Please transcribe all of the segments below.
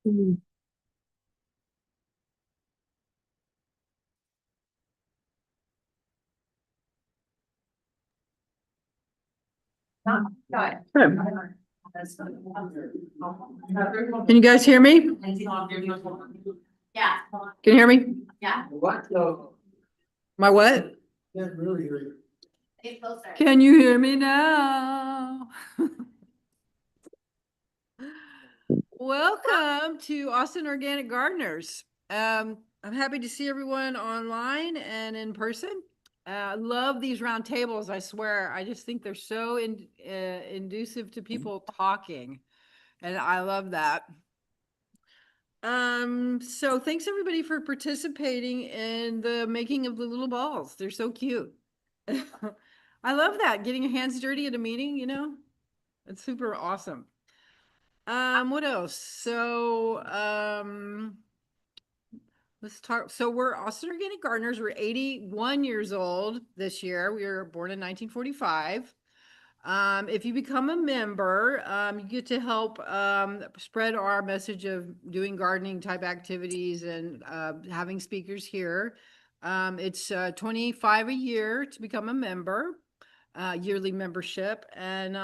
Mm. Good. Can you guys hear me? Yeah. Can you hear me? Yeah. What? No. My what? Can't really hear you. Stay closer. Can you hear me now? Welcome to Austin Organic Gardeners. I'm happy to see everyone online and in person. I love these round tables, I swear. I just think they're so inducive to people talking, and I love that. So thanks everybody for participating in the making of the little balls. They're so cute. I love that, getting your hands dirty at a meeting, you know? It's super awesome. What else? Let's talk. So we're Austin Organic Gardeners. We're 81 years old this year. We were born in 1945. If you become a member, you get to help spread our message of doing gardening type activities and having speakers here. It's $25 a year to become a member, yearly membership, and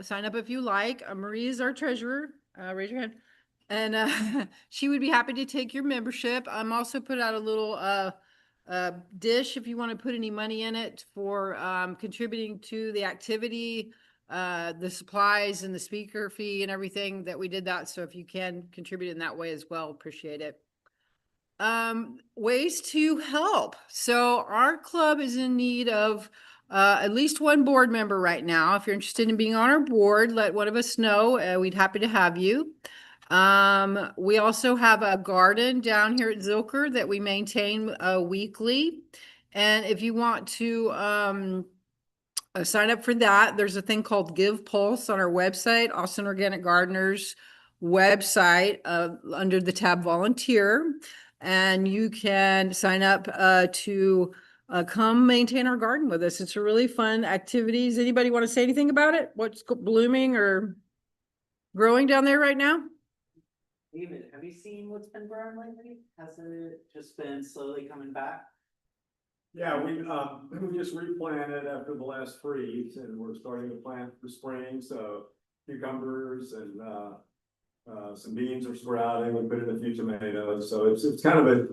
sign up if you like. Marie is our treasurer. Raise your hand. And she would be happy to take your membership. I'm also put out a little dish if you want to put any money in it for contributing to the activity, the supplies and the speaker fee and everything that we did that. So if you can contribute in that way as well, appreciate it. Ways to help. So our club is in need of at least one board member right now. If you're interested in being on our board, let one of us know. We'd happy to have you. We also have a garden down here at Zilker that we maintain weekly. And if you want to sign up for that, there's a thing called Give Pulse on our website, Austin Organic Gardeners website, under the tab Volunteer. And you can sign up to come maintain our garden with us. It's a really fun activities. Anybody want to say anything about it? What's blooming or growing down there right now? David, have you seen what's been growing lately? Has it just been slowly coming back? Yeah, we just replanted after the last freeze and we're starting to plant for spring, so cucumbers and some beans are sprouting. We put in a few tomatoes, so it's kind of a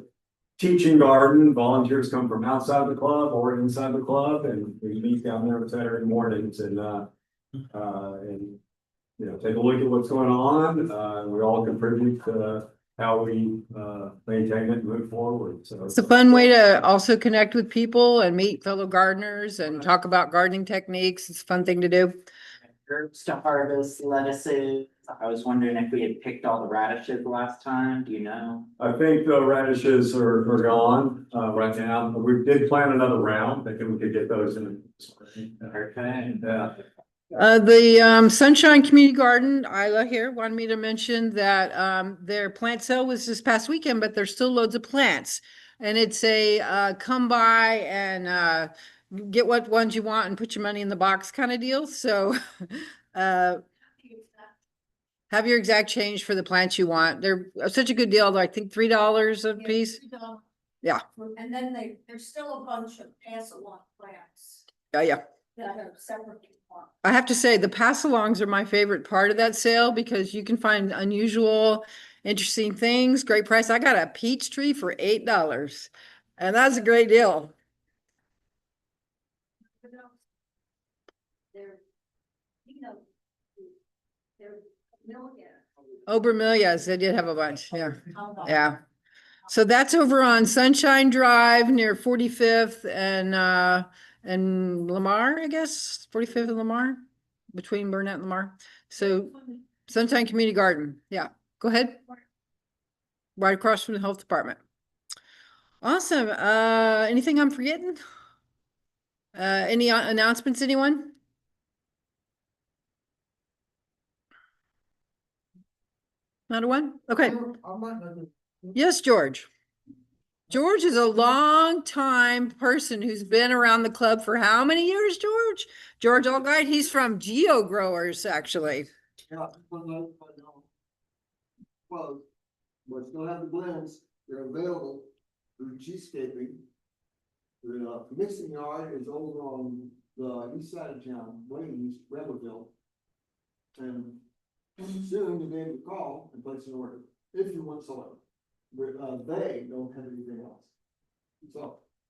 teaching garden. Volunteers come from outside the club or inside the club, and we meet down there Saturday mornings and you know, take a look at what's going on. We all contribute to how we maintain it and move forward. So it's a fun way to also connect with people and meet fellow gardeners and talk about gardening techniques. It's a fun thing to do. Herbs to harvest, lettuces. I was wondering if we had picked all the radishes last time. Do you know? I think the radishes are gone right now. We did plant another round, thinking we could get those in the spring. Okay. Yeah. The Sunshine Community Garden, Isla here, wanted me to mention that their plant sale was this past weekend, but there's still loads of plants. And it's a come by and get what ones you want and put your money in the box kind of deal. So have your exact change for the plants you want. They're such a good deal. I think $3 a piece. Yeah. And then there's still a bunch of pass-along plants Oh, yeah. that are separately. I have to say the pass-alongs are my favorite part of that sale because you can find unusual, interesting things, great price. I got a peach tree for $8 and that's a great deal. Obermilias, they did have a bunch. Yeah. Yeah. So that's over on Sunshine Drive near 45th and Lamar, I guess, 45th and Lamar, between Burnett and Lamar. So Sunshine Community Garden. Yeah, go ahead. Right across from the health department. Awesome. Anything I'm forgetting? Any announcements, anyone? Not a one? Okay. Yes, George. George is a long time person who's been around the club for how many years, George? George Allguide, he's from Geo Growers, actually. Yeah, well, but still have the blends, they're available through cheesecaping. The mixing yard is over on the east side of town, way east, Rebelville. And soon you'll be able to call and place an order, if you want soil. They don't have anything else.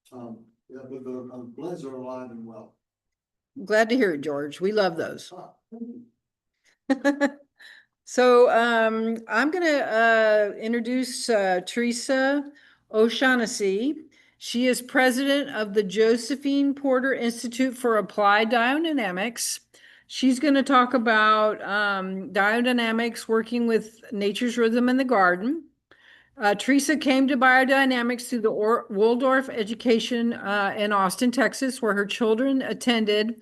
So, yeah, but the blends are alive and well. Glad to hear it, George. We love those. Thank you. So I'm gonna introduce Teresa O'Shaughnessy. She is president of the Josephine Porter Institute for Applied Biodynamics. She's going to talk about biodynamics, working with nature's rhythm in the garden. Teresa came to biodynamics through the Waldorf education in Austin, Texas, where her children attended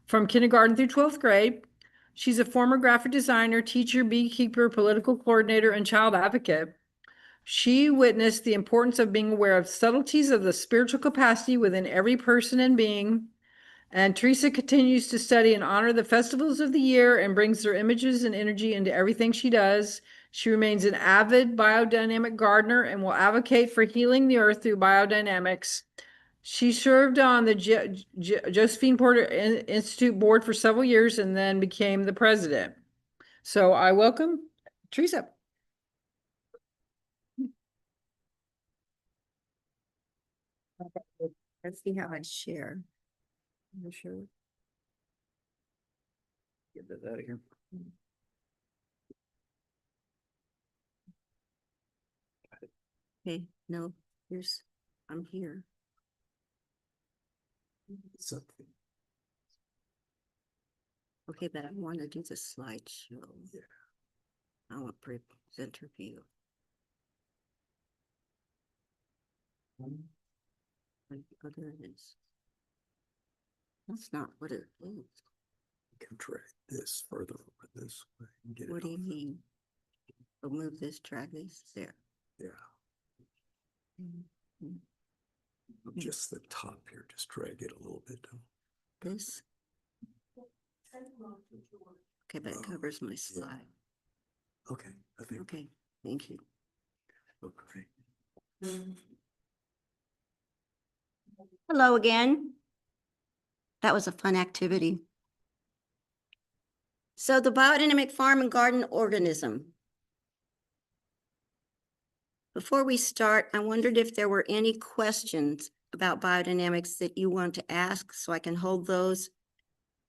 from kindergarten through 12th grade. She's a former graphic designer, teacher, beekeeper, political coordinator, and child advocate. She witnessed the importance of being aware of subtleties of the spiritual capacity within every person and being. And Teresa continues to study and honor the festivals of the year and brings their images and energy into everything she does. She remains an avid biodynamic gardener and will advocate for healing the earth through biodynamics. She served on the Josephine Porter Institute board for several years and then became the president. So I welcome Teresa. Let's see how I share. Sure. Get that out of here. Okay, no, here's, I'm here. Okay, but I want to do the slideshow. Yeah. I want presenter view. Oh, there it is. That's not what it is. You can drag this further over this way and get it. What do you off. mean? We'll move this, drag this there. Yeah, just the top here, just drag it a little bit. This, okay, but it covers my slide. Okay, I think, Okay, thank you. okay. Hello again. That was a fun activity. So the biodynamic farm and garden organism. Before we start, I wondered if there were any questions about biodynamics that you want to ask, so I can hold those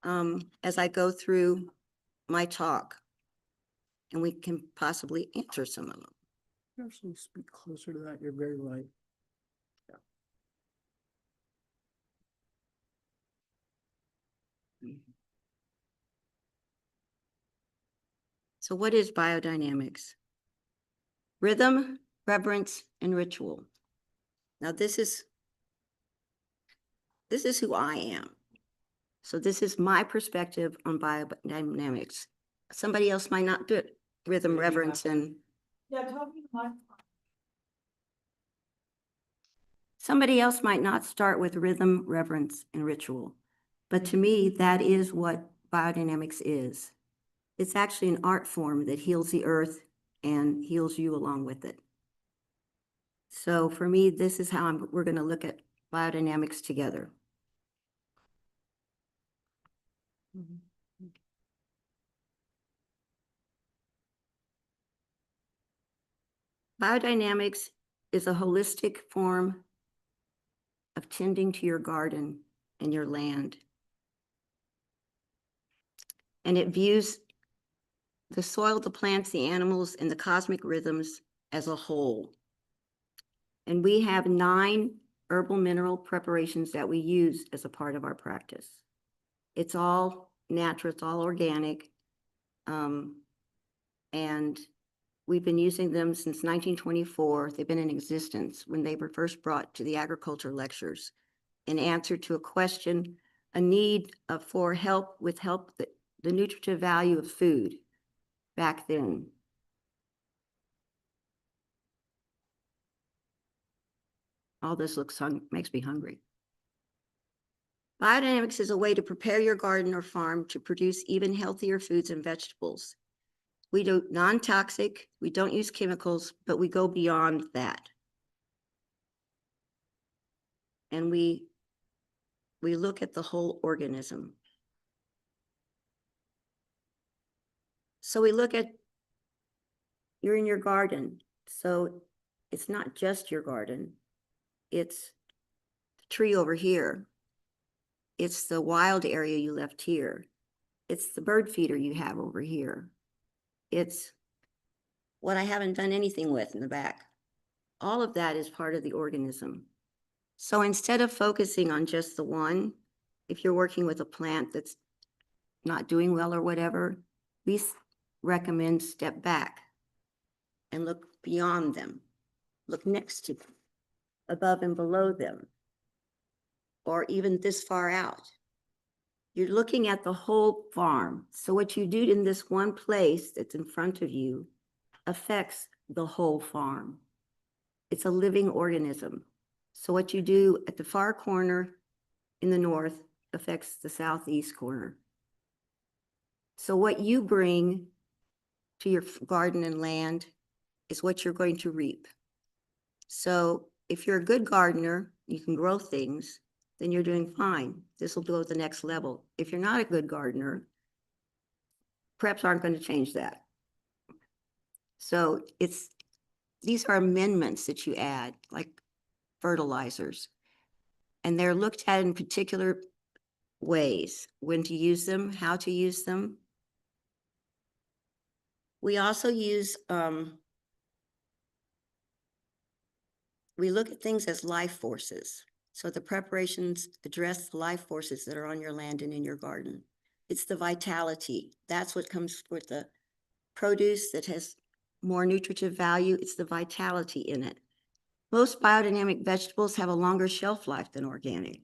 as I go through my talk. And we can possibly answer some of them. Actually speak closer to that, you're very light. So what is biodynamics? Rhythm, reverence, and ritual. Now this is who I am. So this is my perspective on biodynamics. Somebody else might not do it. Rhythm, reverence, and Yeah, talking about. somebody else might not start with rhythm, reverence, and ritual. But to me, that is what biodynamics is. It's actually an art form that heals the earth and heals you along with it. So for me, this is how we're going to look at biodynamics together. Biodynamics is a holistic form of tending to your garden and your land. And it views the soil, the plants, the animals, and the cosmic rhythms as a whole. And we have 9 herbal mineral preparations that we use as a part of our practice. It's all natural, it's all organic. And we've been using them since 1924. They've been in existence when they were first brought to the agriculture lectures in answer to a question, a need for help with the nutritive value of food back then. All this makes me hungry. Biodynamics is a way to prepare your garden or farm to produce even healthier foods and vegetables. We do non-toxic, we don't use chemicals, but we go beyond that. And we look at the whole organism. So we look at, you're in your garden, so it's not just your garden. It's the tree over here. It's the wild area you left here. It's the bird feeder you have over here. It's what I haven't done anything with in the back. All of that is part of the organism. So instead of focusing on just the one, if you're working with a plant that's not doing well or whatever, we recommend step back and look beyond them, look next to them, above and below them, or even this far out. You're looking at the whole farm. So what you do in this one place that's in front of you affects the whole farm. It's a living organism. So what you do at the far corner in the north affects the southeast corner. So what you bring to your garden and land is what you're going to reap. So if you're a good gardener, you can grow things, then you're doing fine. This will go to the next level. If you're not a good gardener, preps aren't going to change that. So these are amendments that you add, like fertilizers. And they're looked at in particular ways, when to use them, how to use them. We also use, we look at things as life forces. So the preparations address the life forces that are on your land and in your garden. It's the vitality. That's what comes with the produce that has more nutritive value. It's the vitality in it. Most biodynamic vegetables have a longer shelf life than organic.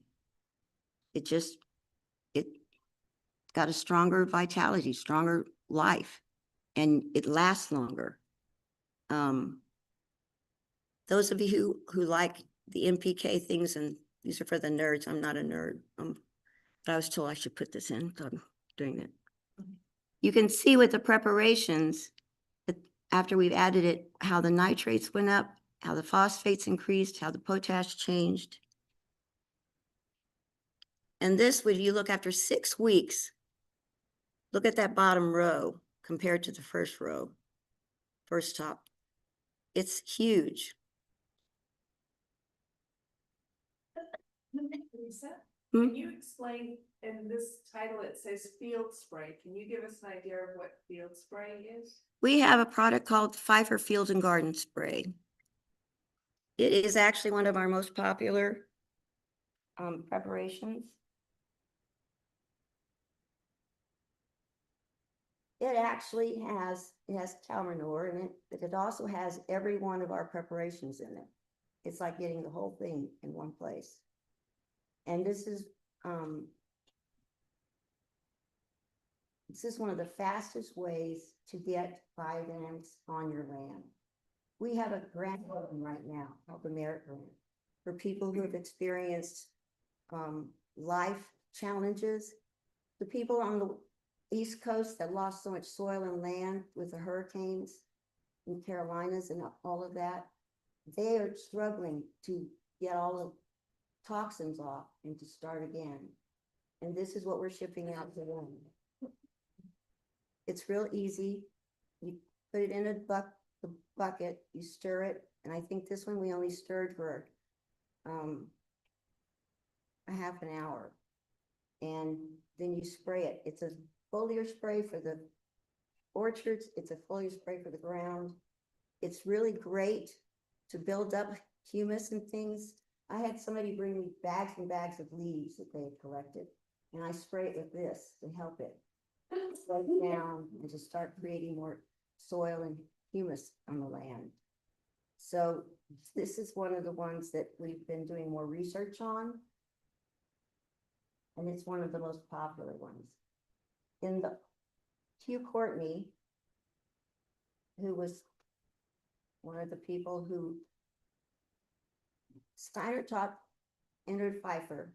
It got a stronger vitality, stronger life, and it lasts longer. Those of you who like the NPK things, and these are for the nerds, I'm not a nerd, but I was told I should put this in, so I'm doing it. You can see with the preparations, that after we've added it, how the nitrates went up, how the phosphates increased, how the potash changed. And this, when you look after 6 weeks, look at that bottom row compared to the first row, first top. It's huge. Lisa, Hmm? can you explain, in this title, it says field spray. Can you give us an idea of what field spray is? We have a product called Pfeiffer Field and Garden Spray. It is actually one of our most popular preparations. It actually has cow manure in it, but it also has every one of our preparations in it. It's like getting the whole thing in one place. And this is one of the fastest ways to get biodynamics on your land. We have a grant program right now called the Merit Grant for people who have experienced life challenges. The people on the East Coast that lost so much soil and land with the hurricanes in Carolinas and all of that, they are struggling to get all the toxins off and to start again. And this is what we're shipping out to them. It's real easy. You put it in a bucket, you stir it, and I think this one we only stirred for a half an hour. And then you spray it. It's a foliar spray for the orchards. It's a foliar spray for the ground. It's really great to build up humus and things. I had somebody bring me bags and bags of leaves that they had collected, and I spray it with this to help it slow down and to start creating more soil and humus on the land. So this is one of the ones that we've been doing more research on, and it's one of the most popular ones. In the Hugh Courtney, who was one of the people who Steiner taught, entered Pfeiffer.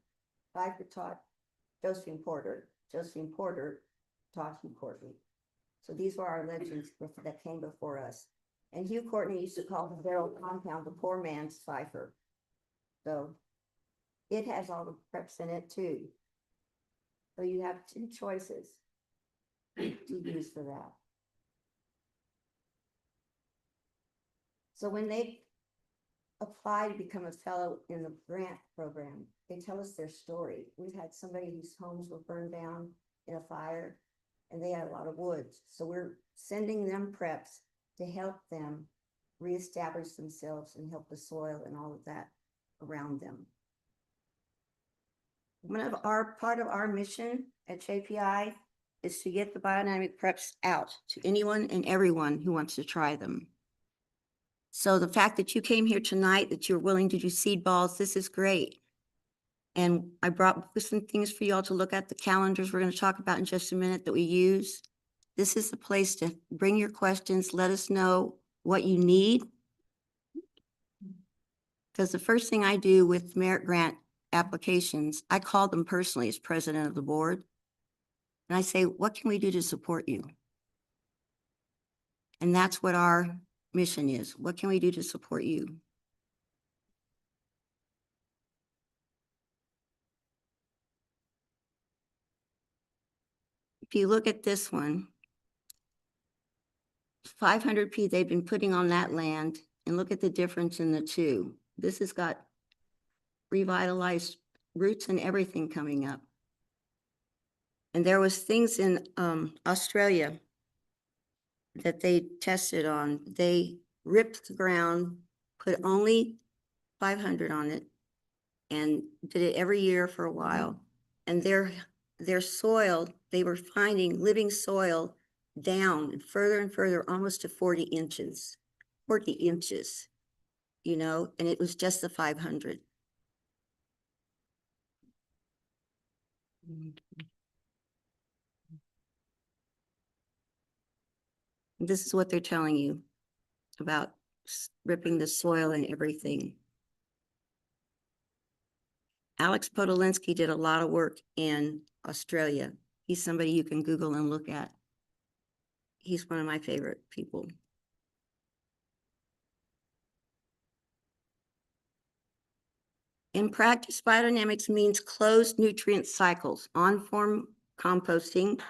Pfeiffer taught Josephine Porter. Josephine Porter taught Hugh Courtney. So these were our legends that came before us. And Hugh Courtney used to call the barrel compound the poor man's cipher. So it has all the preps in it too. So you have two choices to use for that. So when they apply to become a fellow in the grant program, they tell us their story. We've had somebody whose homes were burned down in a fire and they had a lot of woods. So we're sending them preps to help them reestablish themselves and help the soil and all of that around them. Part of our mission at JPI is to get the biodynamic preps out to anyone and everyone who wants to try them. So the fact that you came here tonight, that you're willing to do seed balls, this is great. And I brought some things for y'all to look at, the calendars we're going to talk about in just a minute that we use. This is the place to bring your questions, let us know what you need. Because the first thing I do with merit grant applications, I call them personally as president of the board. And I say, what can we do to support you? And that's what our mission is. What can we do to support you? If you look at this one, 500P they've been putting on that land, and look at the difference in the two. This has got revitalized roots and everything coming up. And there was things in Australia that they tested on. They ripped the ground, put only 500 on it, and did it every year for a while. And their soil, they were finding living soil down further and further, almost to 40 inches, you know, and it was just the 500. This is what they're telling you about ripping the soil and everything. Alex Podolinsky did a lot of work in Australia. He's somebody you can Google and look at. He's one of my favorite people. In practice, biodynamics means closed nutrient cycles, on-form composting.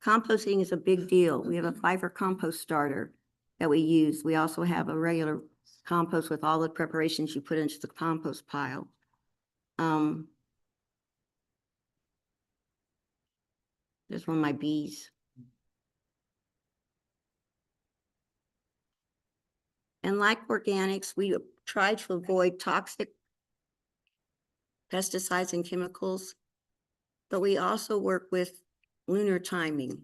Composting is a big deal. We have a fiber compost starter that we use. We also have a regular compost with all the preparations you put into the compost pile. There's one of my bees. And like organics, we try to avoid toxic pesticides and chemicals, but we also work with lunar timing.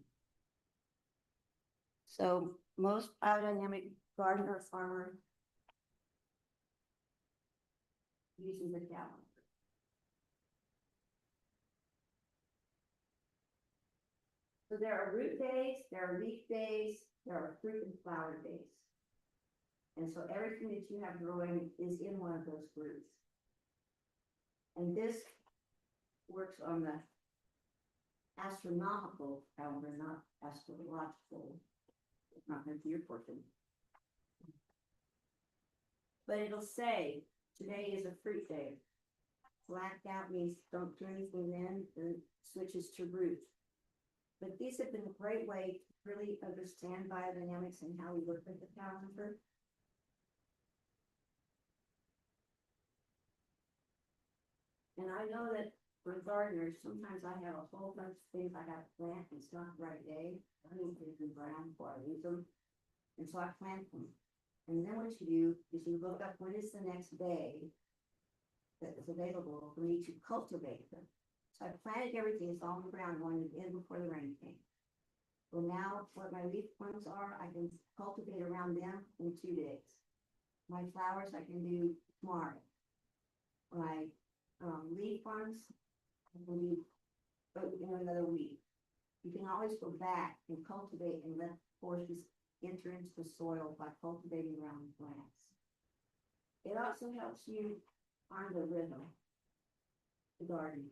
So most biodynamic gardener or farmer uses a calendar. So there are root days, there are leaf days, there are fruit and flower days. And so everything that you have growing is in one of those groups. And this works on the astronomical calendar, not astrological. It's not meant for your portion. But it'll say, today is a fruit day. Blacked out means don't do anything then, and it switches to root. But these have been a great way to really understand biodynamics and how we work with the calendar. And I know that for gardeners, sometimes I have a whole bunch of things I gotta plant, and it's not the right day. I need to do brown before I leave them. And so I plant them. And then what you do is you look up when is the next day that is available for me to cultivate them. So I planted everything, it's all on the ground, wanted in before the rain came. Well, now what my leaf ones are, I can cultivate around them in 2 days. My flowers I can do tomorrow. My leaf ones, I can do in another week. You can always go back and cultivate and let forces enter into the soil by cultivating around the plants. It also helps you find a rhythm to garden.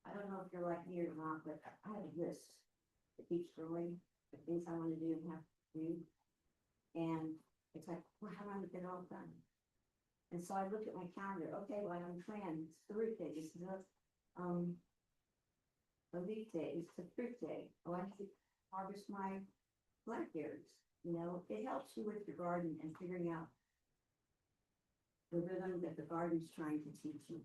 I don't know if you're like me or not, but I have a list that keeps growing. the things I want to do and have to do. And it's like, well, how am I gonna get it all done? And so I looked at my calendar, okay, well, I'm planned, it's the root day, it's the leaf day, it's the fruit day. Oh, I have to harvest my blackberries, you know, it helps you with your garden and figuring out the rhythm that the garden's trying to teach you.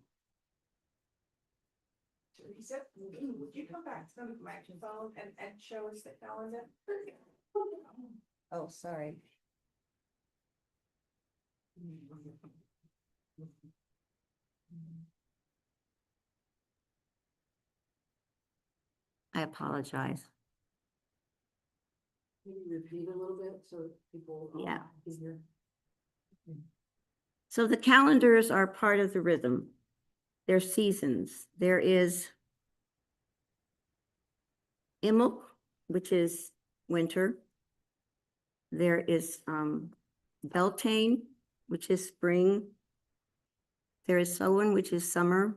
Teresa, would you come back to the microphone and show us the calendar? Oh, sorry. I apologize. Can you repeat a little bit so people? Yeah. can hear? So the calendars are part of the rhythm. They're seasons. There is Imuk, which is winter. There is Beltane, which is spring. There is Samhain, which is summer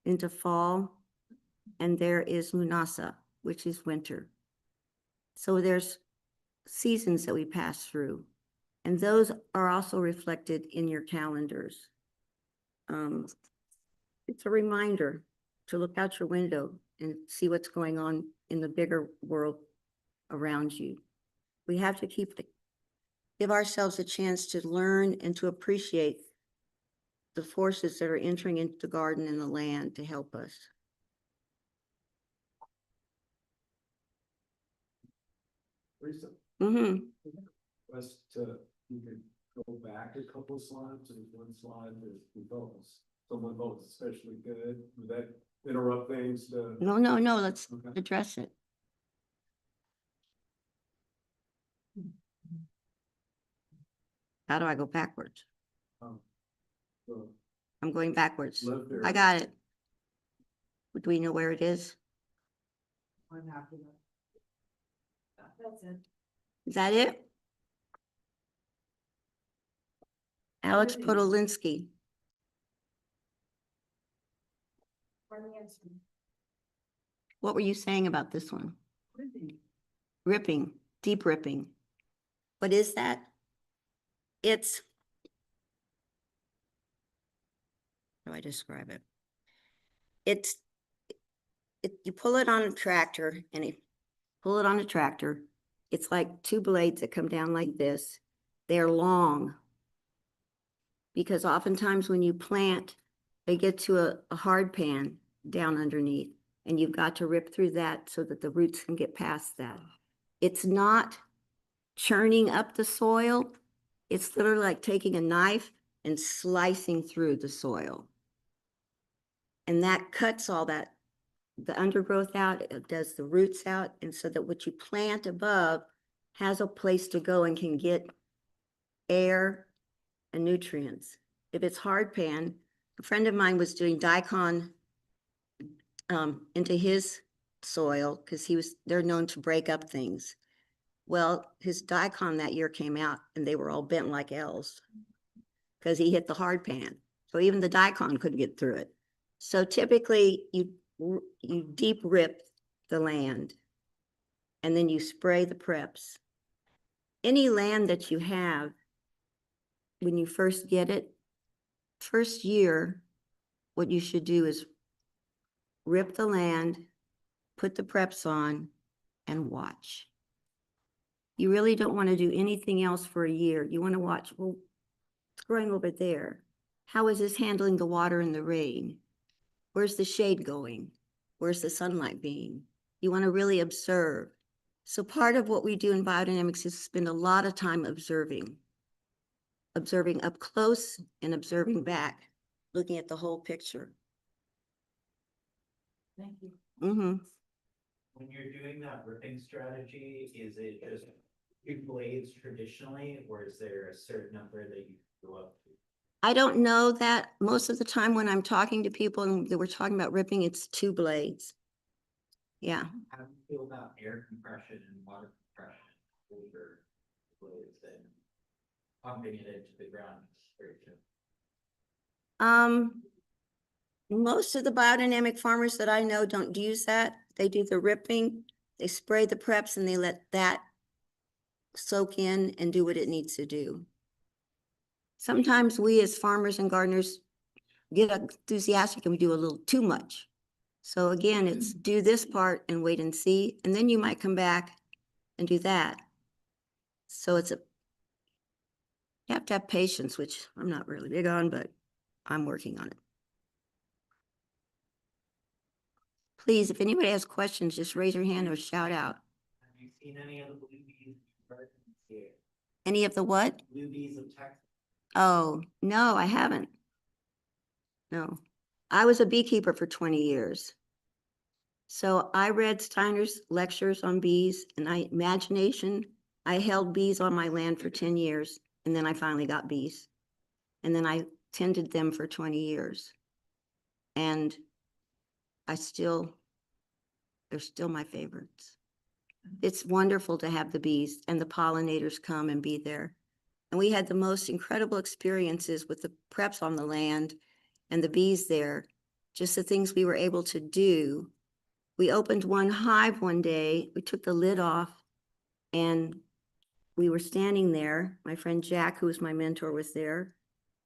into fall. And there is Lunasa, which is winter. So there's seasons that we pass through. And those are also reflected in your calendars. It's a reminder to look out your window and see what's going on in the bigger world around you. We have to give ourselves a chance to learn and to appreciate the forces that are entering into the garden and the land to help us. Teresa, Mm-hmm. us to, you could go back a couple of slides, there's one slide that we votes. Someone votes especially good, would that interrupt things to? No, let's Okay. address it. How do I go backwards? So, I'm going backwards. left there. I got it. Do we know where it is? One after that. That's it. Is that it? Alex Podolinsky. What were you saying about this one? Ripping, deep ripping. What is that? It's, how do I describe it? You pull it on a tractor It's like two blades that come down like this. They're long. Because oftentimes when you plant, they get to a hard pan down underneath, and you've got to rip through that so that the roots can get past that. It's not churning up the soil. It's literally like taking a knife and slicing through the soil. And that cuts all that, the undergrowth out, it does the roots out, and so that what you plant above has a place to go and can get air and nutrients. If it's hard pan, a friend of mine was doing daikon into his soil because they're known to break up things. Well, his daikon that year came out and they were all bent like L's because he hit the hard pan. So even the daikon couldn't get through it. So typically you deep rip the land and then you spray the preps. Any land that you have, when you first get it, first year, what you should do is rip the land, put the preps on, and watch. You really don't want to do anything else for a year. You want to watch, well, it's growing over there. How is this handling the water and the rain? Where's the shade going? Where's the sunlight being? You want to really observe. So part of what we do in biodynamics is spend a lot of time observing up close and observing back, looking at the whole picture. Thank you. Mm-hmm. When you're doing that ripping strategy, is it just two blades traditionally, or is there a certain number that you go up to? I don't know that. Most of the time when I'm talking to people and we're talking about ripping, it's two blades. Yeah. How do you feel about air compression and water compression over blades and pumping it into the ground? Most of the biodynamic farmers that I know don't use that. They do the ripping They spray the preps and they let that soak in and do what it needs to do. Sometimes we as farmers and gardeners get enthusiastic and we do a little too much. So again, it's do this part and wait and see, and then you might come back and do that. So you have to have patience, which I'm not really big on, but I'm working on it. Please, if anybody has questions, just raise your hand or shout out. Have you seen any of the blue bees gardens here? Any of the what? Blue bees of Texas? Oh, no, I haven't. No, I was a beekeeper for 20 years. So I read Steiner's lectures on bees and I held bees on my land for 10 years and then I finally got bees. And then I tended them for 20 years. And they're still my favorites. It's wonderful to have the bees and the pollinators come and be there. And we had the most incredible experiences with the preps on the land and the bees there, just the things we were able to do. We opened one hive one day, we took the lid off and we were standing there. My friend Jack, who was my mentor, was there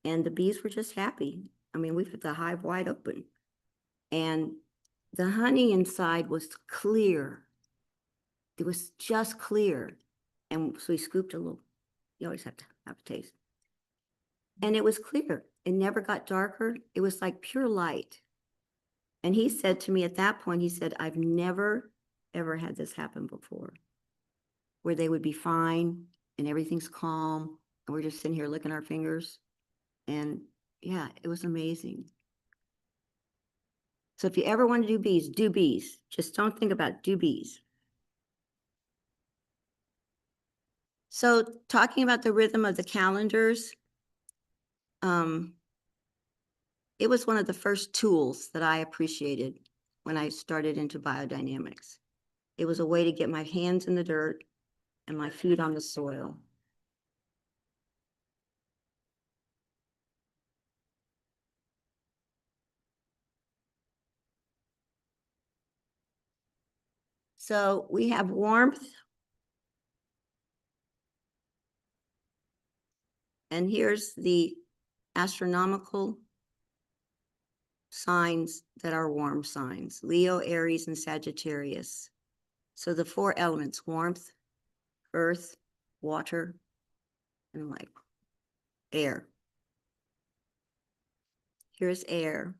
and the bees were just happy. I mean, we put the hive wide open and the honey inside was clear. It was just clear. And so we scooped a little, you always have to have a taste. And it was clear. It never got darker. It was like pure light. And he said to me at that point, he said, I've never, ever had this happen before, where they would be fine and everything's calm. And we're just sitting here licking our fingers. And yeah, it was amazing. So if you ever want to do bees, do bees. Just don't think about it, do bees. So talking about the rhythm of the calendars, it was one of the first tools that I appreciated when I started into biodynamics. It was a way to get my hands in the dirt and my feet on the soil. So we have warmth. And here's the astronomical signs that are warm signs: Leo, Aries, and Sagittarius. So the 4 elements: warmth, earth, water, and like air. Here's air.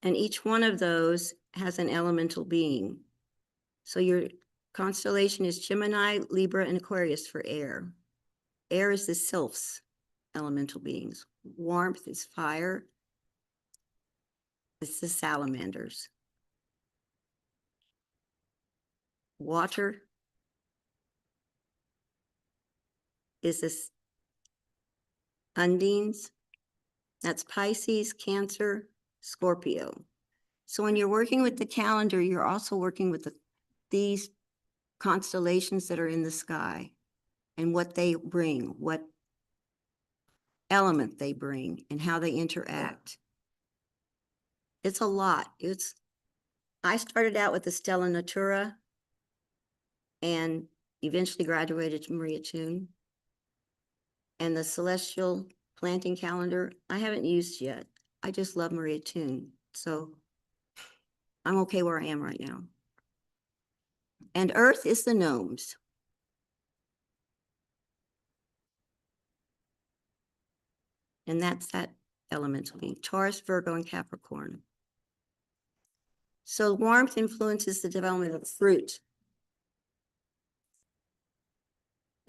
And each one of those has an elemental being. So your constellation is Gemini, Libra, and Aquarius for air. Air is the sylphs, elemental beings. Warmth is fire. It's the salamanders. Water is this undines. That's Pisces, Cancer, Scorpio. So when you're working with the calendar, you're also working with these constellations that are in the sky and what they bring, what element they bring, and how they interact. It's a lot. I started out with the Stella Natura and eventually graduated to Maria Tune. And the Celestial Planting Calendar, I haven't used yet. I just love Maria Tune. So I'm okay where I am right now. And Earth is the gnomes. And that's that elemental being, Taurus, Virgo, and Capricorn. So warmth influences the development of fruit.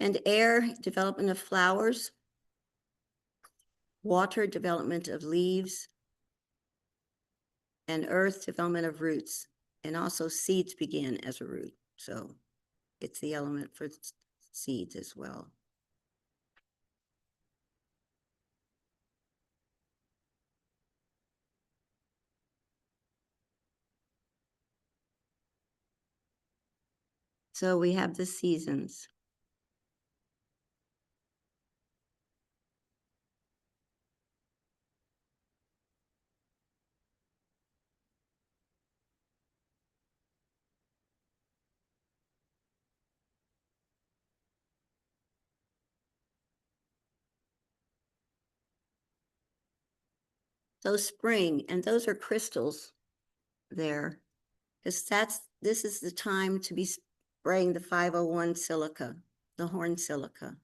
And air, development of flowers. Water, development of leaves. And earth, development of roots. And also seeds begin as a root. So it's the element for seeds as well. So we have the seasons. So spring, and those are crystals there. Because this is the time to be spraying the 501 silica, the horn silica.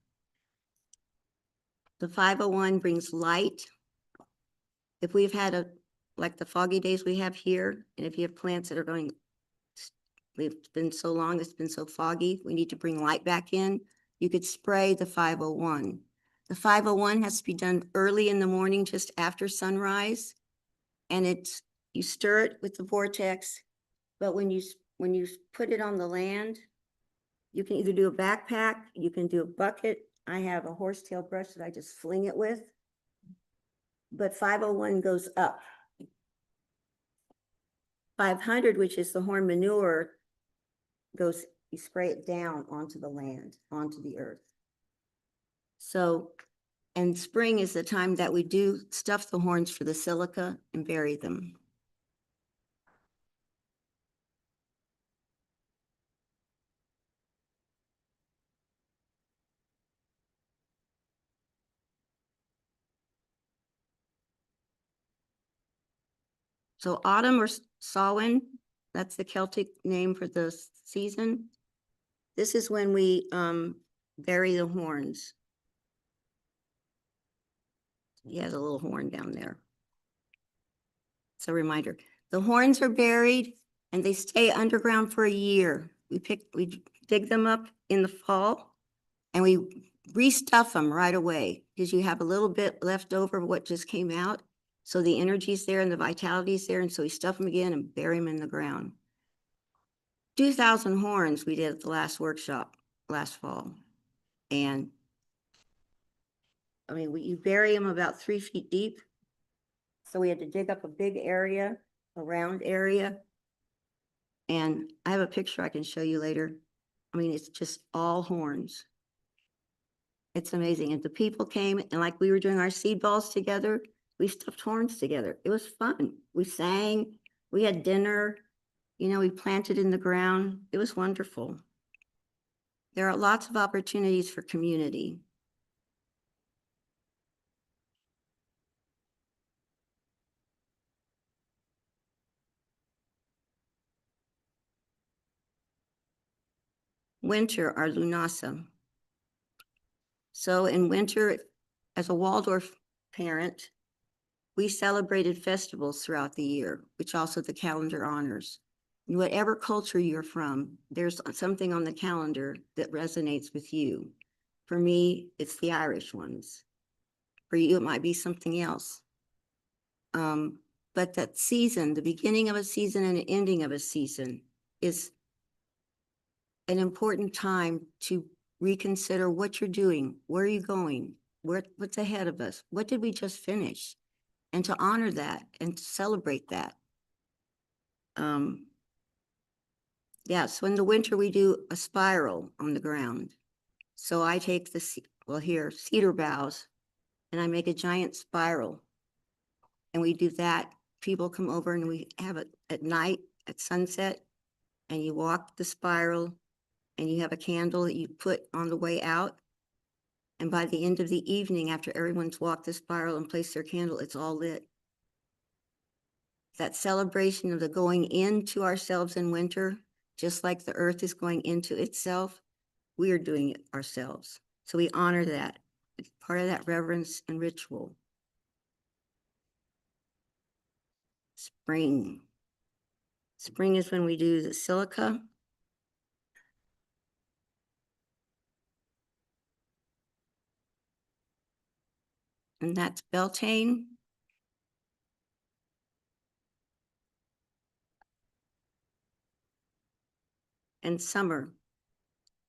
The 501 brings light. If we've had like the foggy days we have here, and if you have plants that are going, it's been so long, it's been so foggy, we need to bring light back in, you could spray the 501. The 501 has to be done early in the morning, just after sunrise. And you stir it with the vortex, but when you put it on the land, you can either do a backpack, you can do a bucket. I have a horsetail brush that I just fling it with. But 501 goes up. 500, which is the horn manure, goes, you spray it down onto the land, onto the earth. So, and spring is the time that we do stuff the horns for the silica and bury them. So autumn or Samhain, that's the Celtic name for the season. This is when we bury the horns. He has a little horn down there. It's a reminder. The horns are buried and they stay underground for a year. We dig them up in the fall and we restuff them right away because you have a little bit left over of what just came out. So the energy's there and the vitality's there. And so we stuff them again and bury them in the ground. 2,000 horns we did at the last workshop last fall. And I mean, you bury them about 3 feet deep. So we had to dig up a big area, a round area. And I have a picture I can show you later. I mean, it's just all horns. It's amazing. And the people came and like we were doing our seed balls together, we stuffed horns together. It was fun. We sang, we had dinner, you know, we planted in the ground. It was wonderful. There are lots of opportunities for community. Winter, our Lunasa. So in winter, as a Waldorf parent, we celebrated festivals throughout the year, which also the calendar honors. In whatever culture you're from, there's something on the calendar that resonates with you. For me, it's the Irish ones. For you, it might be something else. But that season, the beginning of a season and the ending of a season is an important time to reconsider what you're doing, where are you going, what's ahead of us, what did we just finish, and to honor that and to celebrate that. Yeah, so in the winter we do a spiral on the ground. So I take cedar boughs, and I make a giant spiral, and we do that. People come over and we have it at night at sunset, and you walk the spiral. And you have a candle that you put on the way out. And by the end of the evening, after everyone's walked the spiral and placed their candle, it's all lit. That celebration of the going into ourselves in winter, just like the earth is going into itself, we are doing it ourselves. So we honor that. It's part of that reverence and ritual. Spring. Spring is when we do the silica. And that's Beltane. And summer.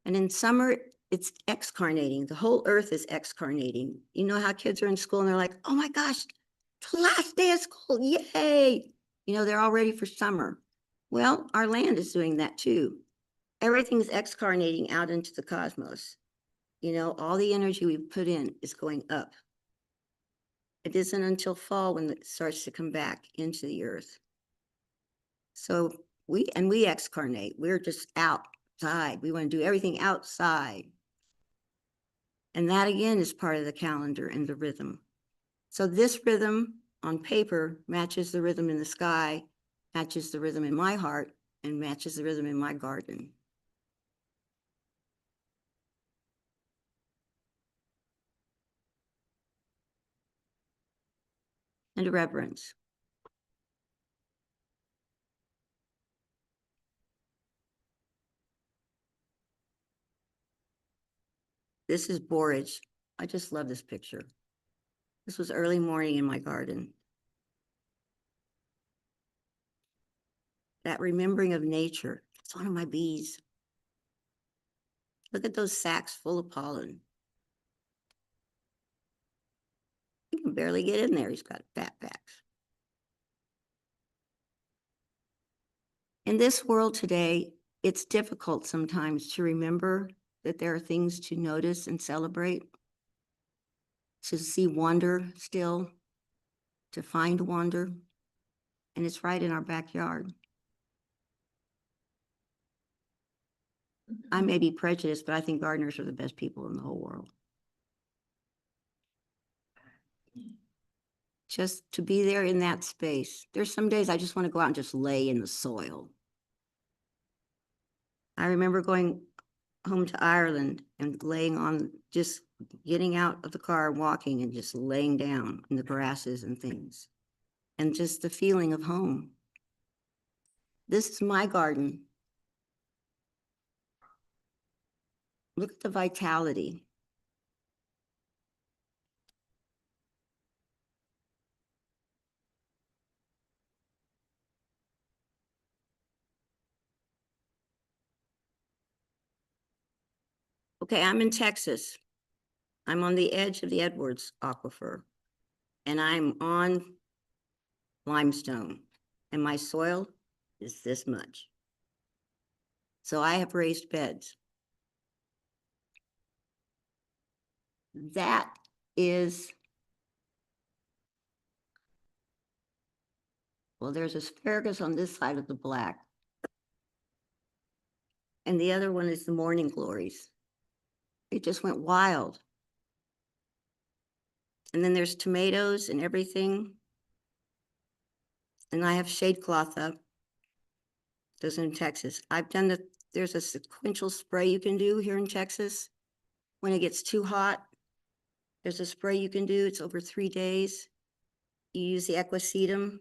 And in summer, it's excarnating. The whole earth is excarnating. You know how kids are in school and they're like, oh my gosh, the last day of school, yay. You know, they're all ready for summer. Well, our land is doing that too. Everything's excarnating out into the cosmos. You know, all the energy we put in is going up. It isn't until fall when it starts to come back into the earth. So we excarnate. We're just outside. We want to do everything outside. And that again is part of the calendar and the rhythm. So this rhythm on paper matches the rhythm in the sky, matches the rhythm in my heart, and matches the rhythm in my garden. And reverence. This is borage. I just love this picture. This was early morning in my garden. That remembering of nature. It's one of my bees. Look at those sacks full of pollen. He can barely get in there. He's got backpacks. In this world today, it's difficult sometimes to remember that there are things to notice and celebrate, to see wonder still, to find wonder, and it's right in our backyard. I may be prejudiced, but I think gardeners are the best people in the whole world. Just to be there in that space. There's some days I just want to go out and just lay in the soil. I remember going home to Ireland and laying on, just getting out of the car, walking and just laying down in the grasses and things. And just the feeling of home. This is my garden. Look at the vitality. Okay, I'm in Texas. I'm on the edge of the Edwards Aquifer, and I'm on limestone, and my soil is this much. So I have raised beds. That is, well, there's asparagus on this side of the black. And the other one is the morning glories. It just went wild. And then there's tomatoes and everything. And I have shade cloth up. Those in Texas. I've done there's a sequential spray you can do here in Texas. When it gets too hot, there's a spray you can do. It's over 3 days. You use the equisetum,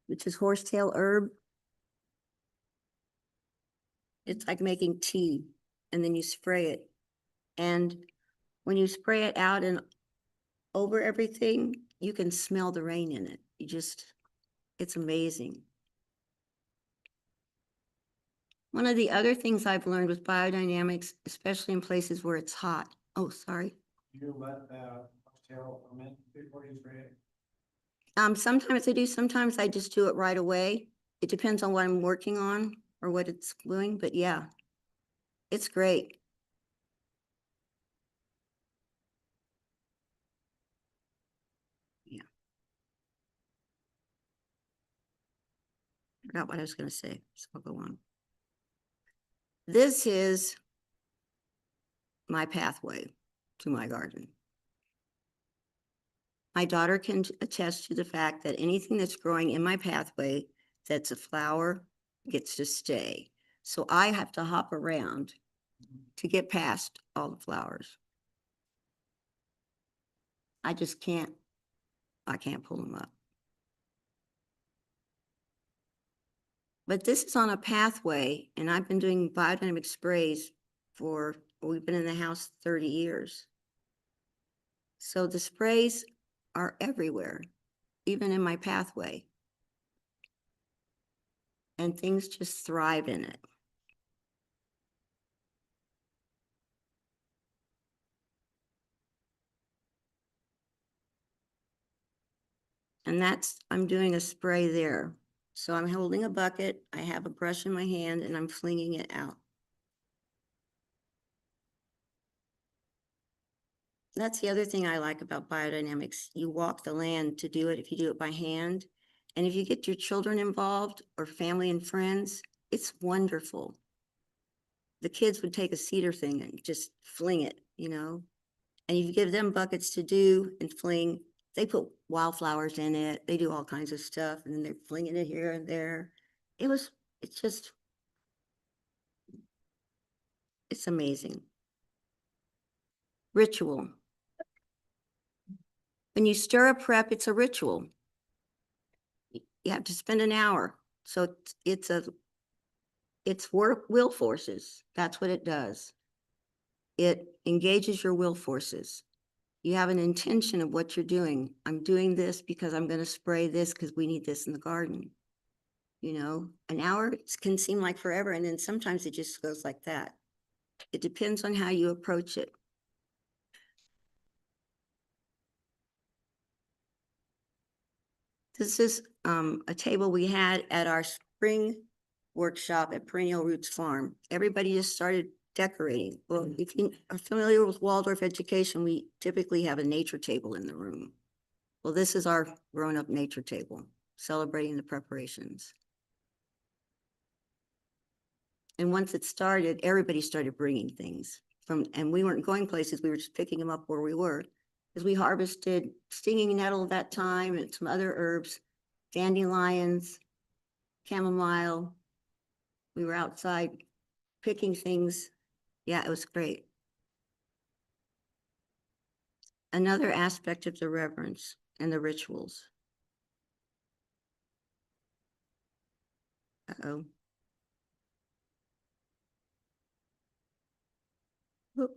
which is horsetail herb. It's like making tea, and then you spray it. And when you spray it out and over everything, you can smell the rain in it. It's amazing. One of the other things I've learned with biodynamics, especially in places where it's hot. Oh, sorry. You let the tail ferment before you spray it? Sometimes I do, sometimes I just do it right away. It depends on what I'm working on or what it's doing, but yeah, it's great. Yeah. Forgot what I was going to say, so I'll go on. This is my pathway to my garden. My daughter can attest to the fact that anything that's growing in my pathway that's a flower gets to stay. So I have to hop around to get past all the flowers. I can't pull them up. But this is on a pathway, and I've been doing biodynamic sprays we've been in the house 30 years. So the sprays are everywhere, even in my pathway. And things just thrive in it. And I'm doing a spray there. So I'm holding a bucket, I have a brush in my hand, and I'm flinging it out. That's the other thing I like about biodynamics. You walk the land to do it if you do it by hand. And if you get your children involved or family and friends, it's wonderful. The kids would take a cedar thing and just fling it, And if you give them buckets to do and fling, they put wildflowers in it. They do all kinds of stuff and then they're flinging it here and there. It's just, it's amazing. Ritual. When you stir a prep, it's a ritual. You have to spend an hour. So it's will forces. That's what it does. It engages your will forces. You have an intention of what you're doing. I'm doing this because I'm going to spray this because we need this in the garden. You know, an hour can seem like forever, and then sometimes it just goes like that. It depends on how you approach it. This is a table we had at our spring workshop at Perennial Roots Farm. Everybody just started decorating. Well, if you are familiar with Waldorf education, we typically have a nature table in the room. Well, this is our grown-up nature table, celebrating the preparations. And once it started, everybody started bringing things and we weren't going places, we were just picking them up where we were. Because we harvested stinging nettle that time and some other herbs, dandelions, chamomile. We were outside picking things. Yeah, it was great. Another aspect of the reverence and the rituals. Uh-oh. Whoop.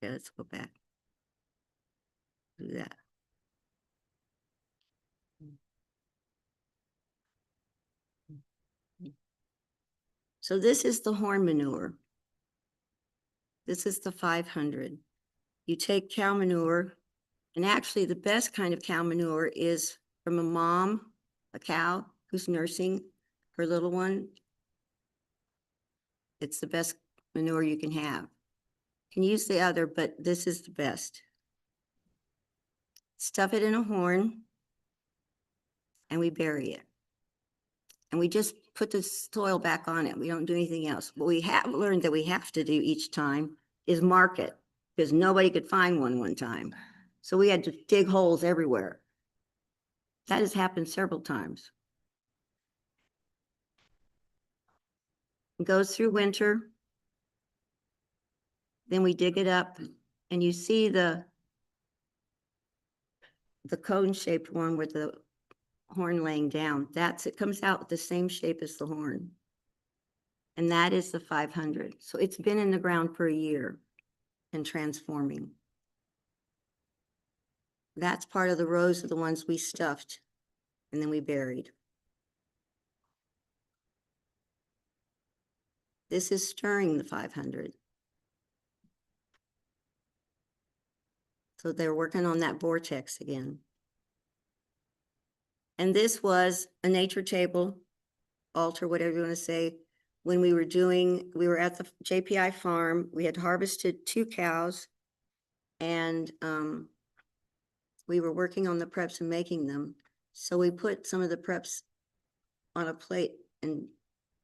Okay, let's go back. Do that. So this is the horn manure. This is the 500. You take cow manure, and actually the best kind of cow manure is from a mom, a cow who's nursing her little one. It's the best manure you can have. You can use the other, but this is the best. Stuff it in a horn, and we bury it. And we just put the soil back on it. We don't do anything else. What we have learned that we have to do each time is mark it, because nobody could find one time. So we had to dig holes everywhere. That has happened several times. It goes through winter. Then we dig it up, and you see the cone-shaped one with the horn laying down. It comes out the same shape as the horn. And that is the 500. So it's been in the ground for a year and transforming. That's part of the rows of the ones we stuffed and then we buried. This is stirring the 500. So they're working on that vortex again. And this was a nature table, altar, whatever you want to say. When we were at the JPI farm, we had harvested 2 cows and we were working on the preps and making them. So we put some of the preps on a plate and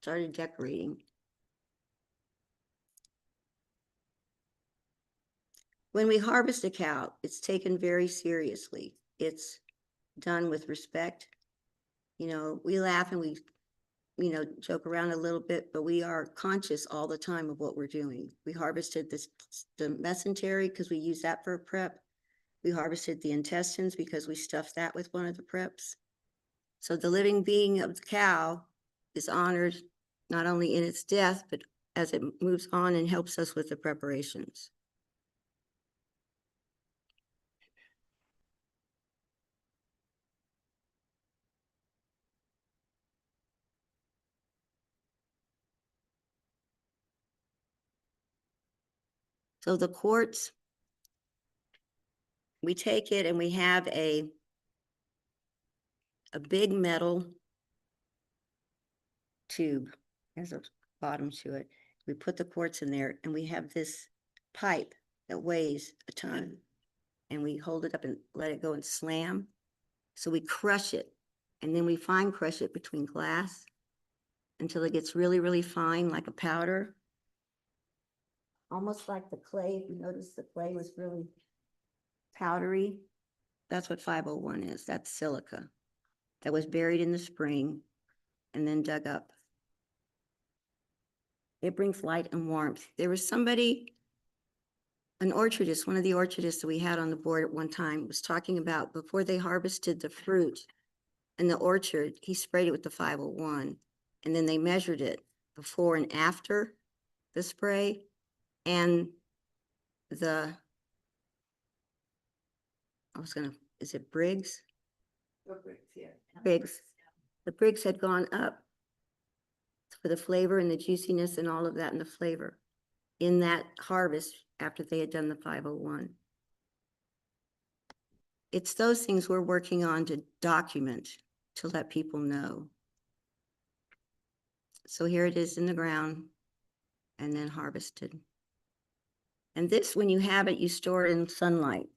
started decorating. When we harvest a cow, it's taken very seriously. It's done with respect. You know, we laugh and we, joke around a little bit, but we are conscious all the time of what we're doing. We harvested the mesentery because we use that for a prep. We harvested the intestines because we stuffed that with one of the preps. So the living being of the cow is honored not only in its death, but as it moves on and helps us with the preparations. So the quartz, we take it and we have a big metal tube, has a bottom to it. We put the quartz in there and we have this pipe that weighs a ton. And we hold it up and let it go and slam. So we crush it and then we fine crush it between glass until it gets really, really fine like a powder. almost like the clay. If you notice, the clay was really powdery. That's what 501 is. That's silica that was buried in the spring and then dug up. It brings light and warmth. There was somebody, an orchardist, one of the orchardists that we had on the board at one time, was talking about before they harvested the fruit in the orchard, he sprayed it with the 501, and then they measured it before and after the spray, and the, is it Briggs? Oh, great, yeah. Briggs. The Briggs had gone up for the flavor and the juiciness and all of that and the flavor in that harvest after they had done the 501. It's those things we're working on to document, to let people know. So here it is in the ground and then harvested. And this, when you have it, you store it in sunlight.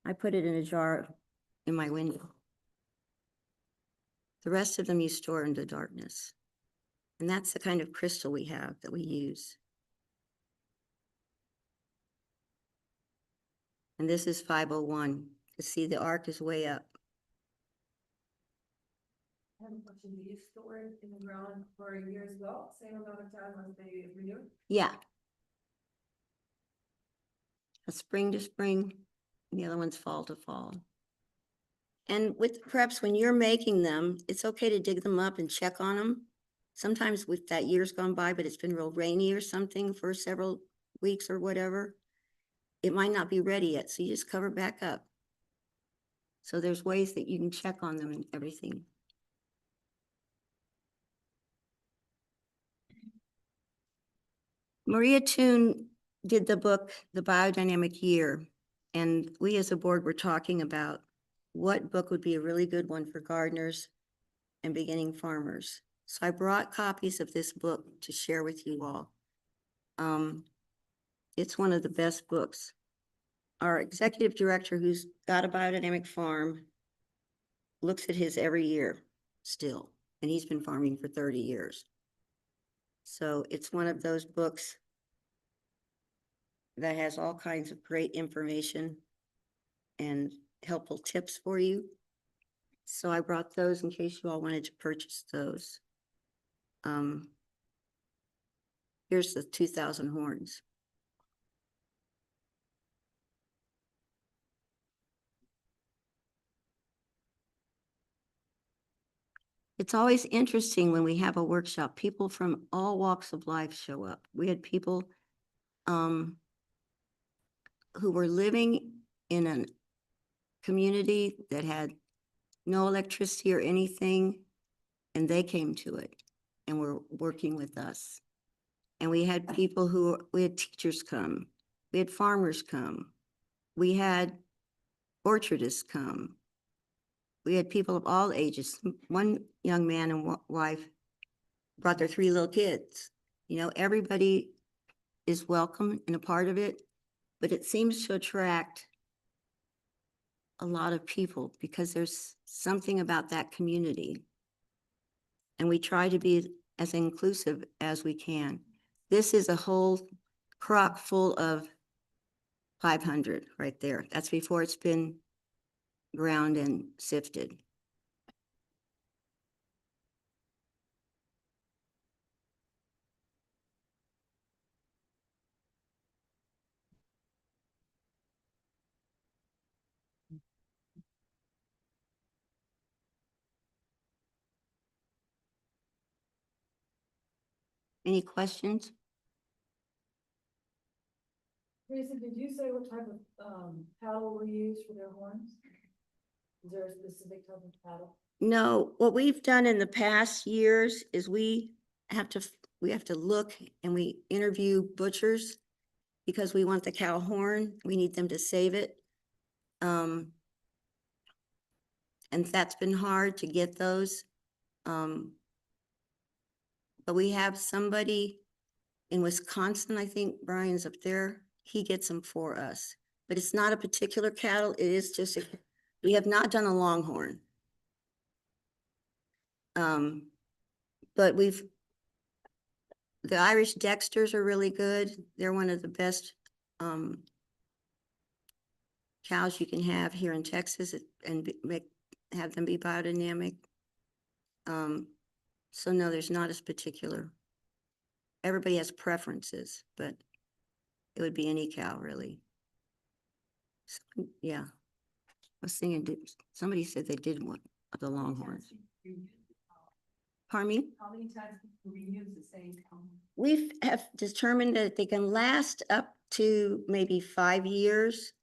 I put it in a jar in my window. The rest of them you store in the darkness. And that's the kind of crystal we have that we use. And this is 501. You see the arc is way up. I have a question. Do you store it in the ground for a year as well? Same amount of time as they renew? Yeah. A spring to spring, and the other one's fall to fall. And with perhaps when you're making them, it's okay to dig them up and check on them. Sometimes with that year's gone by, but it's been real rainy or something for several weeks or whatever, it might not be ready yet, so you just cover back up. So there's ways that you can check on them and everything. Maria Toon did the book, The Biodynamic Year, and we as a board were talking about what book would be a really good one for gardeners and beginning farmers. So I brought copies of this book to share with you all. It's one of the best books. Our executive director, who's got a biodynamic farm, looks at his every year still, and he's been farming for 30 years. So it's one of those books that has all kinds of great information and helpful tips for you. So I brought those in case you all wanted to purchase those. Here's the 2,000 horns. It's always interesting when we have a workshop, people from all walks of life show up. We had people who were living in a community that had no electricity or anything, and they came to it and were working with us. And we had people we had teachers come, we had farmers come, we had orchardists come. We had people of all ages. One young man and wife brought their 3 little kids. You know, everybody is welcome and a part of it, but it seems to attract a lot of people because there's something about that community. And we try to be as inclusive as we can. This is a whole crock full of 500 right there. That's before it's been ground and sifted. Any questions? Teresa, did you say what type of paddle were used for their horns? Is there a specific type of paddle? No, what we've done in the past years is we have to look and we interview butchers because we want the cow horn. We need them to save it. And that's been hard to get those. But we have somebody in Wisconsin, I think Brian's up there. He gets them for us, but it's not a particular cattle. It is just, we have not done a longhorn. But The Irish Dexters are really good. They're one of the best cows you can have here in Texas and have them be biodynamic. So no, there's not as particular. Everybody has preferences, but it would be any cow really. So, yeah. I was thinking, somebody said they did want the Longhorns. Pardon me? How many times do we use the same cow? We have determined that they can last up to maybe 5 years,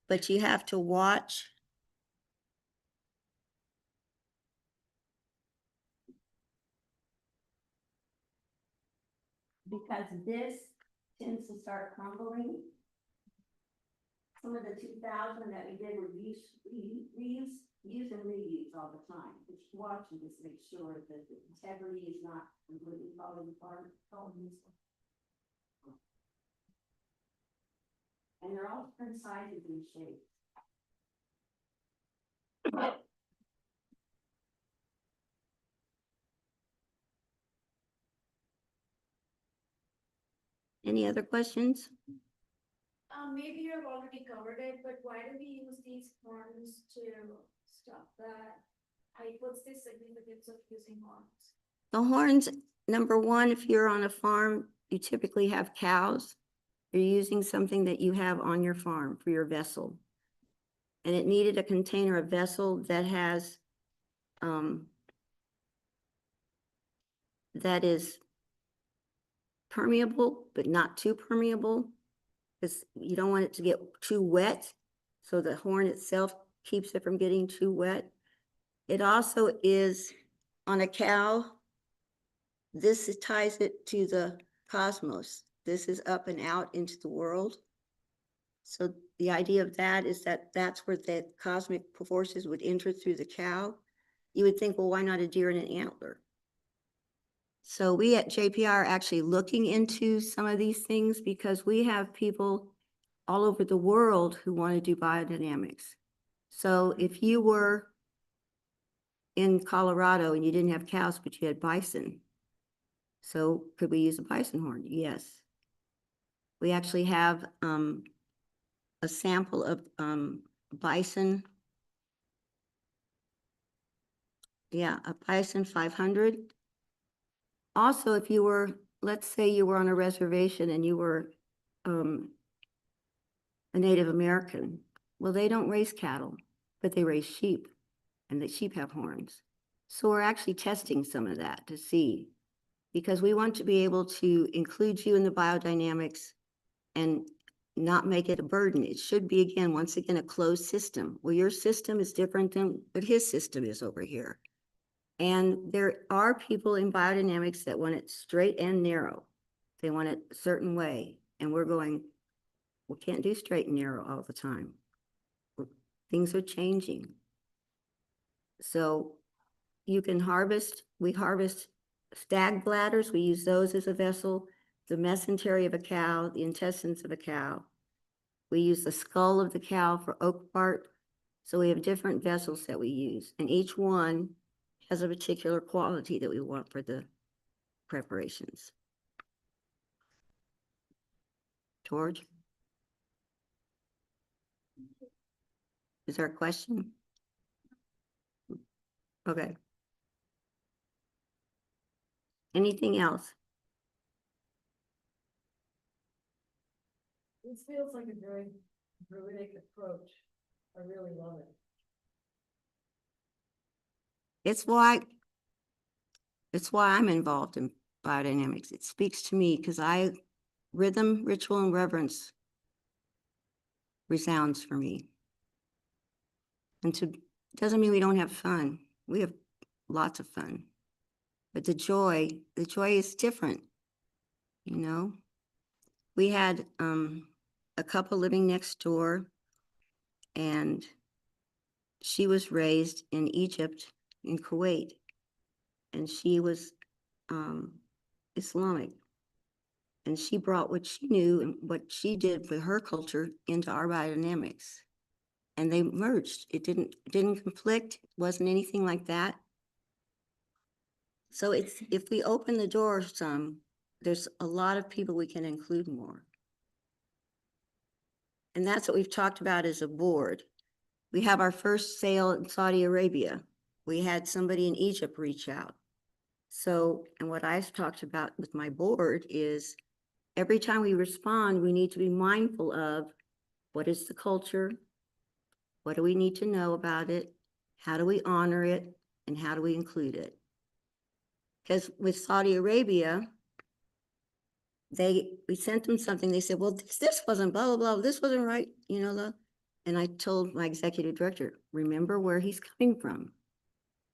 but you have to watch. Because this tends to start crumbling. Some of the 2000 that we did were use and reuse all the time. Just watch and just make sure that the integrity is not completely falling apart. And they're all different sizes and shapes. Any other questions? Maybe you've already covered it, but why do we use these horns to stop that? What's the significance of using horns? The horns, number one, if you're on a farm, you typically have cows. You're using something that you have on your farm for your vessel. And it needed a container, a vessel that has, that is permeable, but not too permeable, because you don't want it to get too wet. So the horn itself keeps it from getting too wet. It also is on a cow. This ties it to the cosmos. This is up and out into the world. So the idea of that is that that's where the cosmic forces would enter through the cow. You would think, well, why not a deer and an antler? So we at JPI are actually looking into some of these things because we have people all over the world who want to do biodynamics. So if you were in Colorado and you didn't have cows, but you had bison, so could we use a bison horn? Yes. We actually have a sample of bison. Yeah, a bison 500. Also, if you were, let's say you were on a reservation and you were a Native American. Well, they don't raise cattle, but they raise sheep, and the sheep have horns. So we're actually testing some of that to see, because we want to be able to include you in the biodynamics and not make it a burden. It should be, again, once again, a closed system. Well, your system is different than what his system is over here. And there are people in biodynamics that want it straight and narrow. They want it a certain way. And we're going, we can't do straight and narrow all the time. Things are changing. So you can harvest, we harvest stag bladders. We use those as a vessel, the mesentery of a cow, the intestines of a cow. We use the skull of the cow for oak bark. So we have different vessels that we use, and each one has a particular quality that we want for the preparations. George? Is there a question? Okay. Anything else? This feels like a very druidic approach. I really love it. It's why I'm involved in biodynamics. It speaks to me because rhythm, ritual, and reverence resounds for me. And doesn't mean we don't have fun. We have lots of fun. But the joy is different, you know? We had a couple living next door, and she was raised in Egypt, in Kuwait, and she was Islamic. And she brought what she knew and what she did for her culture into our biodynamics. And they merged. It didn't conflict, wasn't anything like that. So if we open the door some, there's a lot of people we can include more. And that's what we've talked about as a board. We have our first sale in Saudi Arabia. We had somebody in Egypt reach out. So, and what I've talked about with my board is every time we respond, we need to be mindful of what is the culture? What do we need to know about it? How do we honor it? And how do we include it? Because with Saudi Arabia, we sent them something, they said, well, this wasn't blah, blah, blah, this wasn't right, and I told my executive director, remember where he's coming from.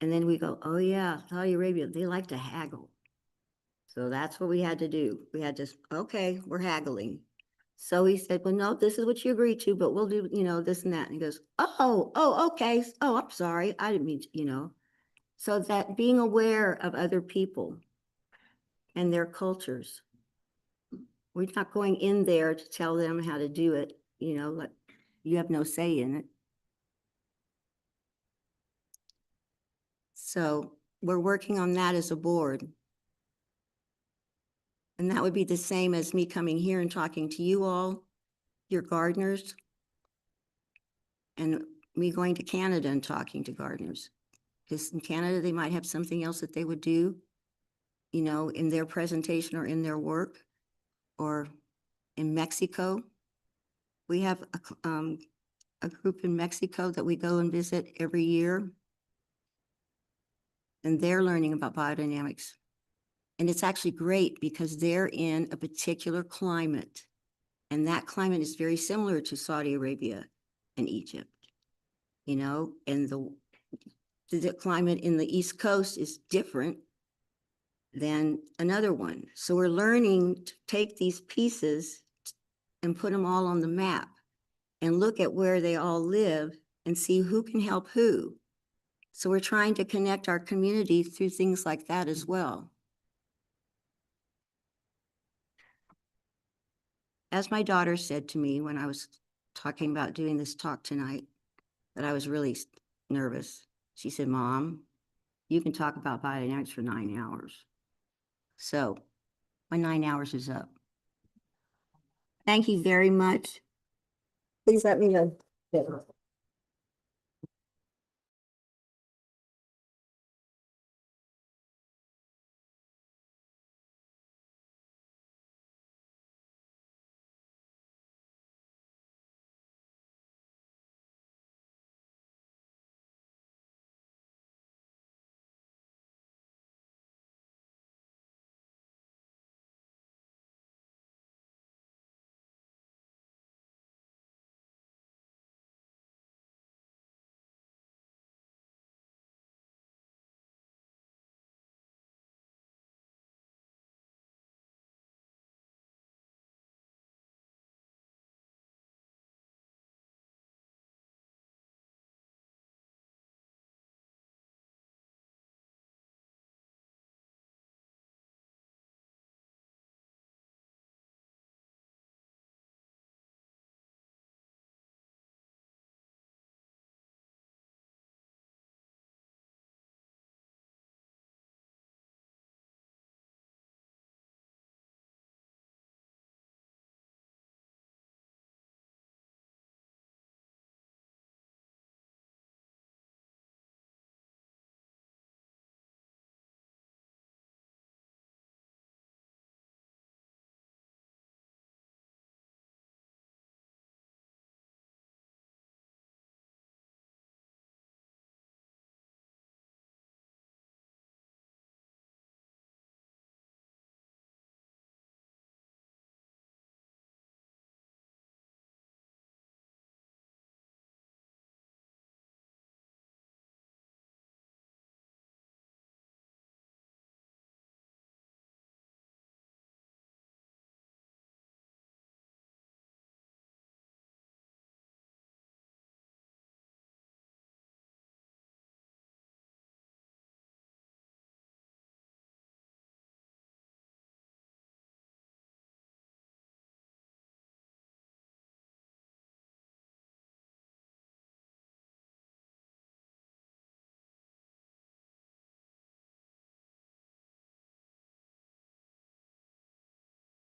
And then we go, oh yeah, Saudi Arabia, they like to haggle. So that's what we had to do. We had to, okay, we're haggling. So he said, well, no, this is what you agreed to, but we'll do, this and that. And he goes, oh, okay. Oh, I'm sorry. I didn't mean, So that being aware of other people and their cultures. We're not going in there to tell them how to do it, like you have no say in it. So we're working on that as a board. And that would be the same as me coming here and talking to you all, your gardeners, and me going to Canada and talking to gardeners. Because in Canada, they might have something else that they would do, in their presentation or in their work, or in Mexico. We have a group in Mexico that we go and visit every year. And they're learning about biodynamics. And it's actually great because they're in a particular climate. And that climate is very similar to Saudi Arabia and Egypt. And the climate in the East Coast is different than another one. So we're learning to take these pieces and put them all on the map and look at where they all live and see who can help who. So we're trying to connect our community through things like that as well. As my daughter said to me when I was talking about doing this talk tonight, that I was really nervous. She said, Mom, you can talk about biodynamics for 9 hours. So my 9 hours is up. Thank you very much. Please let me know.